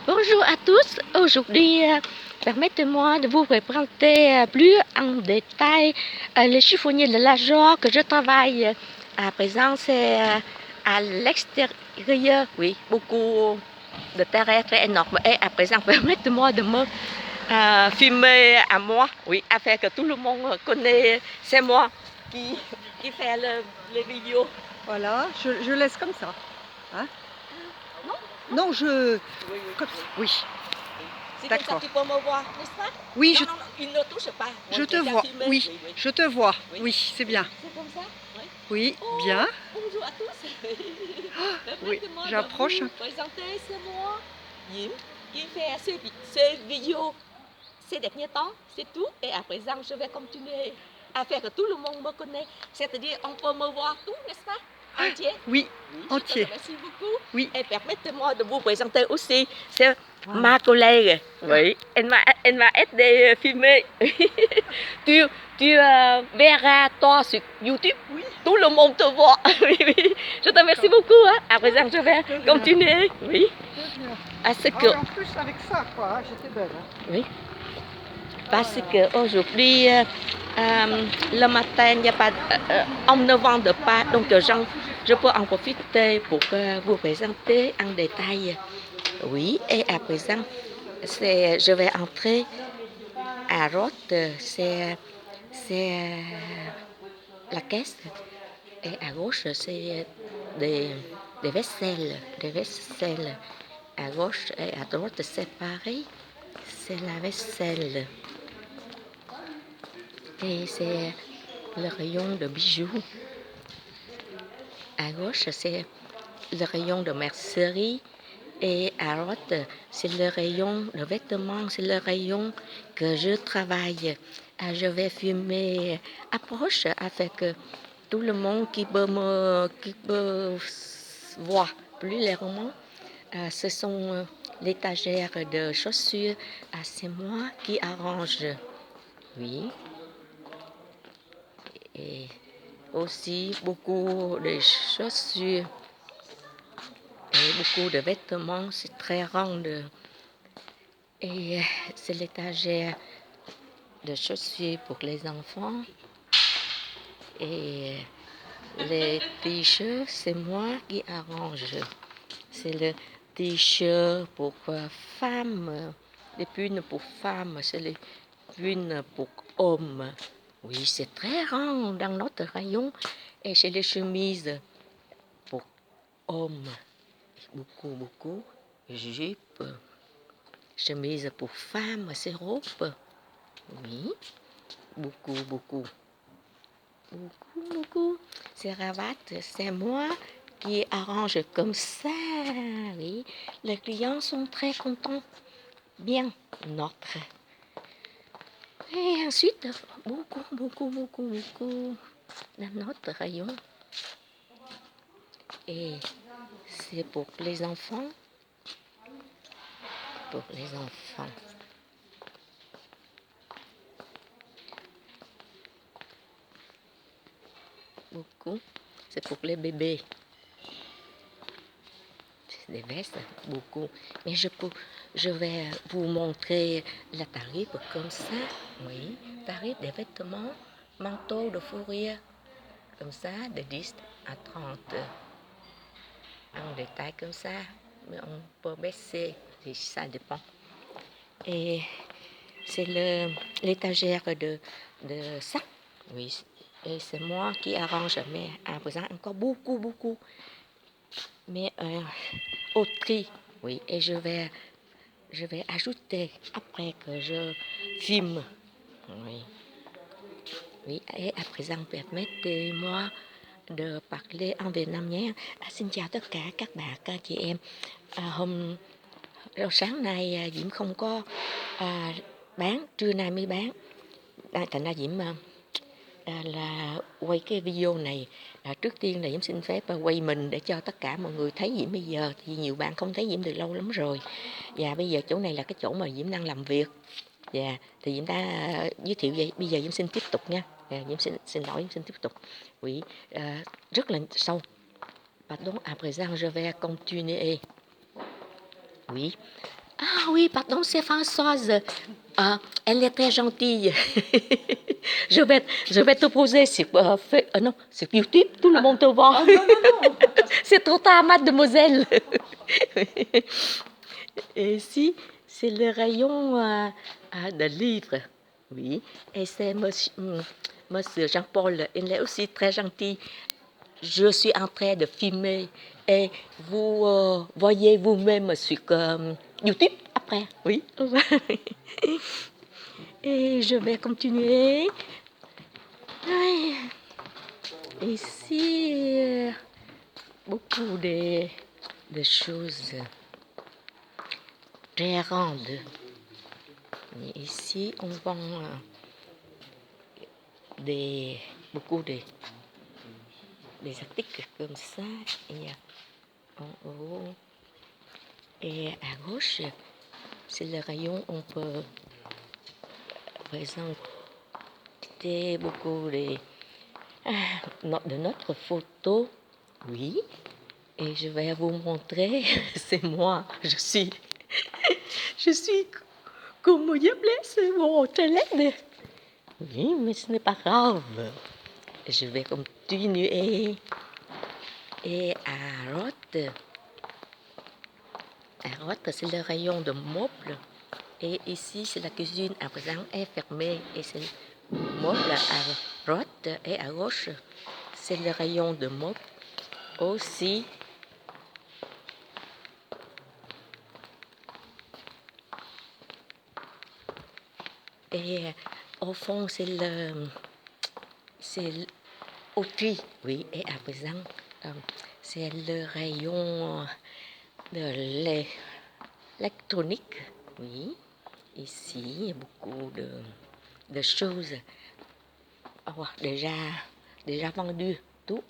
Bonjour à tous. Aujourd'hui, permettez-moi de vous présenter plus en détail le chiffonnier de la Joie que je travaille. À présent, c'est à l'extérieur. Oui, beaucoup de terrain très énorme. Et à présent, permettez-moi de me filmer à moi. Oui, afin que tout le monde connaisse. C'est moi qui fait les vidéos. Voilà, je laisse comme ça. Hein? Non, non, je... Oui, oui. Comme... oui. C'est comme ça que tu peux me voir, n'est-ce pas? Oui, non, non, il ne touche pas. je te vois. Oui, Oui, oui, je te vois. Oui. Oui, c'est bien. C'est comme ça? Oui. Oui, Oh, bien. bonjour à tous. Oui, Permettez-moi de j'approche. vous présenter, c'est moi, Yim, qui fait ces vidéos ces derniers temps, c'est tout. Et à présent, je vais continuer à faire que tout le monde me connaisse. C'est-à-dire, on peut me voir tout, n'est-ce pas? Entier. Oui, entier. entier. Merci beaucoup. Oui. Et permettez-moi de vous présenter aussi. C'est ma collègue. Oui. Elle m'a aidé à filmer. tu tu verras toi sur YouTube. Oui. Tout le monde te voit. Oui, oui. Je te remercie beaucoup. Hein. À présent, je vais continuer. Oui. À ce que... en plus, avec ça, quoi, j'étais belle. Hein. Oui. Parce qu'aujourd'hui, le matin, il n'y a pas, on ne vend pas, donc je peux en profiter pour vous présenter en détail. Oui, et à présent, je vais entrer à droite, c'est la caisse, et à gauche, c'est des vaisselles, À gauche et à droite, c'est pareil, c'est la vaisselle. Et c'est le rayon de bijoux. À gauche, c'est le rayon de mercerie. Et à droite, c'est le rayon de vêtements, c'est le rayon que je travaille. Je vais filmer approche afin que tout le monde qui peut voir plus clairement. Ce sont l'étagère de chaussures. C'est moi qui arrange. Oui. Et aussi beaucoup de chaussures et beaucoup de vêtements, c'est très rond. Et c'est l'étagère de chaussures pour les enfants. Et les t-shirts, c'est moi qui arrange. C'est le t-shirt pour femmes, les pulls pour femmes, c'est les pulls pour hommes. Oui, c'est très rond dans notre rayon. Et chez les chemises pour hommes, beaucoup, jupe, chemise pour femmes, c'est robe, oui, beaucoup, c'est cravates, c'est moi qui arrange comme ça, oui, les clients sont très contents, bien, notre. Et ensuite, beaucoup dans notre rayon. Et c'est pour les enfants. Beaucoup. C'est pour les bébés. C'est des vestes, beaucoup. Mais je vais vous montrer le tarif comme ça. Oui, tarif des vêtements, manteau de fourrure, comme ça, de 10 à 30. En détail comme ça, mais on peut baisser, ça dépend. Et c'est l'étagère de ça. Oui, et c'est moi qui arrange, mais à présent encore beaucoup. Mais au tri, oui, et je vais ajouter après que je filme. Oui, et à présent, permettez-moi de parler en vietnamien. Xin chào tất cả các bạn, chị em. Sáng nay Diễm không có bán, trưa nay mới bán. Thành ra Diễm là quay cái video này. Trước tiên là Diễm xin phép quay mình để cho tất cả mọi người thấy Diễm bây giờ. Thì nhiều bạn không thấy Diễm từ lâu lắm rồi. Và bây giờ chỗ này là cái chỗ mà Diễm đang làm việc. Và thì Diễm đã giới thiệu vậy. Bây giờ Diễm xin tiếp tục nha. Diễm xin lỗi, Diễm xin tiếp tục. Oui, rất là sâu. Pardon, à présent je vais continuer. Oui, Ah oui, pardon, c'est Françoise. Ah, elle est très gentille. je vais te poser sur, non, sur YouTube, tout le monde te voit. Oh non, non, non. C'est trop tard, mademoiselle. Et ici, c'est le rayon de livres. Oui, et c'est monsieur Jean-Paul, il est aussi très gentil. Je suis en train de filmer et vous voyez vous-même sur YouTube après. Oui. Et je vais continuer. Oui. Ici, beaucoup de choses très grandes. Et ici, on vend beaucoup des articles comme ça. Et en haut et à gauche, c'est le rayon où on peut présenter beaucoup de notre photo. Oui. Et je vais vous montrer, c'est moi, je suis comme je blesse mon laide. Oui, mais ce n'est pas grave. Je vais continuer. Et à droite, c'est le rayon de meubles. Et ici, c'est la cuisine à présent est fermée. Et c'est le meuble à droite et à gauche. C'est le rayon de meubles aussi. Et au fond, c'est l'outil, oui. Et à présent, c'est le rayon de l'électronique, oui. Ici, il y a beaucoup de choses déjà vendues, tout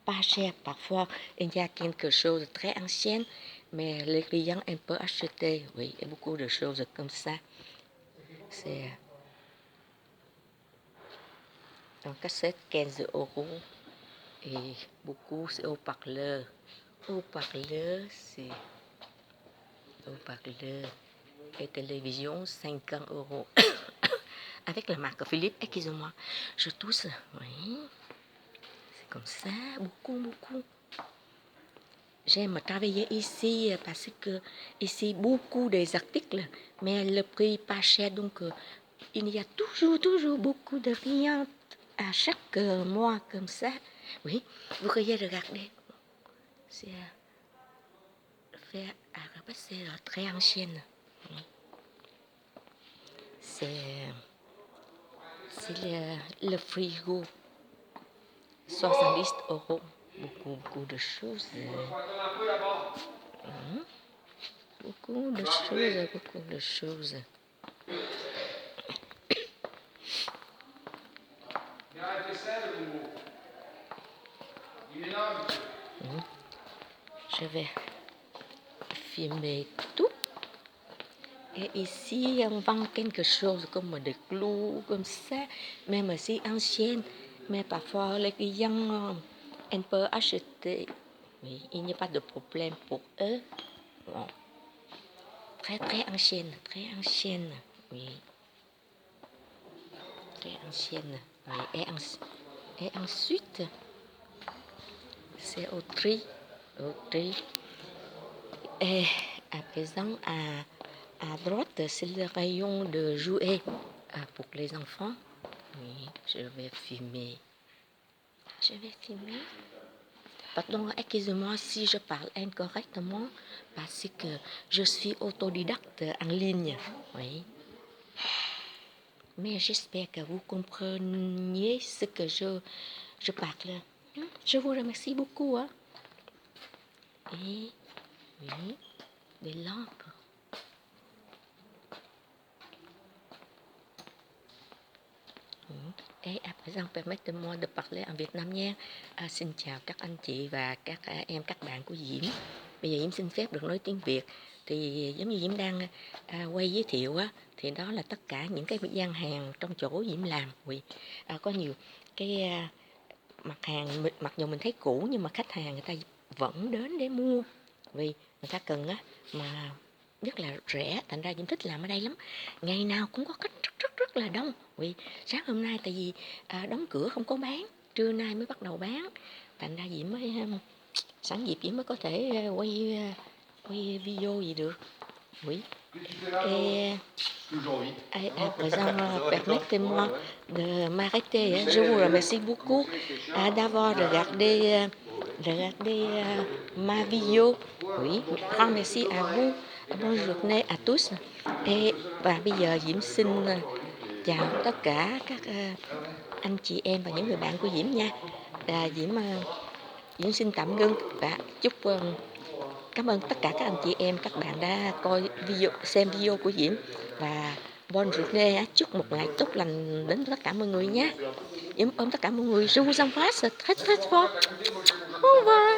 pas cher. Parfois, il y a quelque chose de très ancien, mais les clients un peu acheter, oui. Et beaucoup de choses comme ça. C'est en cassette 15 euros et beaucoup c'est haut-parleur. Haut-parleur, c'est haut-parleur et télévision 50 euros. Avec la marque Philips, excusez-moi, je tousse, oui, c'est comme ça, beaucoup. J'aime travailler ici parce que ici beaucoup des articles, mais le prix pas cher, donc il y a toujours beaucoup de clients à chaque mois comme ça. Oui, vous voyez, regardez, c'est fait à Rabat, c'est très ancienne. C'est le frigo, 70 euros. Beaucoup de choses. Beaucoup de choses. Je vais filmer tout. Et ici, on vend quelque chose comme des clous, comme ça, même si ancienne. Mais parfois, les clients peuvent acheter. Oui, il n'y a pas de problème pour eux. Bon. Très ancienne, oui. Très ancienne, oui. Et ensuite, c'est au tri. Et à présent, à droite, c'est le rayon de jouets pour les enfants. Oui, je vais filmer. Pardon, excusez-moi si je parle incorrectement parce que je suis autodidacte en ligne. Oui. Mais j'espère que vous compreniez ce que je parle. Je vous remercie beaucoup. Hein. Et oui, des lampes. Et à présent, permettez-moi de parler en vietnamien. Xin chào các anh chị và các em, các bạn của Diễm. Bây giờ Diễm xin phép được nói tiếng Việt. Thì giống như Diễm đang quay giới thiệu á, thì đó là tất cả những cái gian hàng trong chỗ Diễm làm. Có nhiều cái mặt hàng, mặc dù mình thấy cũ nhưng mà khách hàng người ta vẫn đến để mua. Vì người ta cần á, mà rất là rẻ, thành ra Diễm thích làm ở đây lắm. Ngày nào cũng có khách rất là đông. Vì sáng hôm nay tại vì đóng cửa không có bán, trưa nay mới bắt đầu bán, thành ra Diễm mới sẵn dịp Diễm mới có thể quay video gì được. Oui. À présent, permettez-moi de m'arrêter. Je vous remercie beaucoup d'avoir regardé ma vidéo. Oui, grand merci à vous. Bonne journée à tous. Và bây giờ Diễm xin chào tất cả các anh chị em và những người bạn của Diễm nha. Diễm xin tạm ngưng và chúc cảm ơn tất cả các anh chị em, các bạn đã xem video của Diễm, và bonne journée, chúc một ngày tốt lành đến tất cả mọi người nhé. Diễm ôm tất cả mọi người, je vous embrasse très très fort. Au revoir.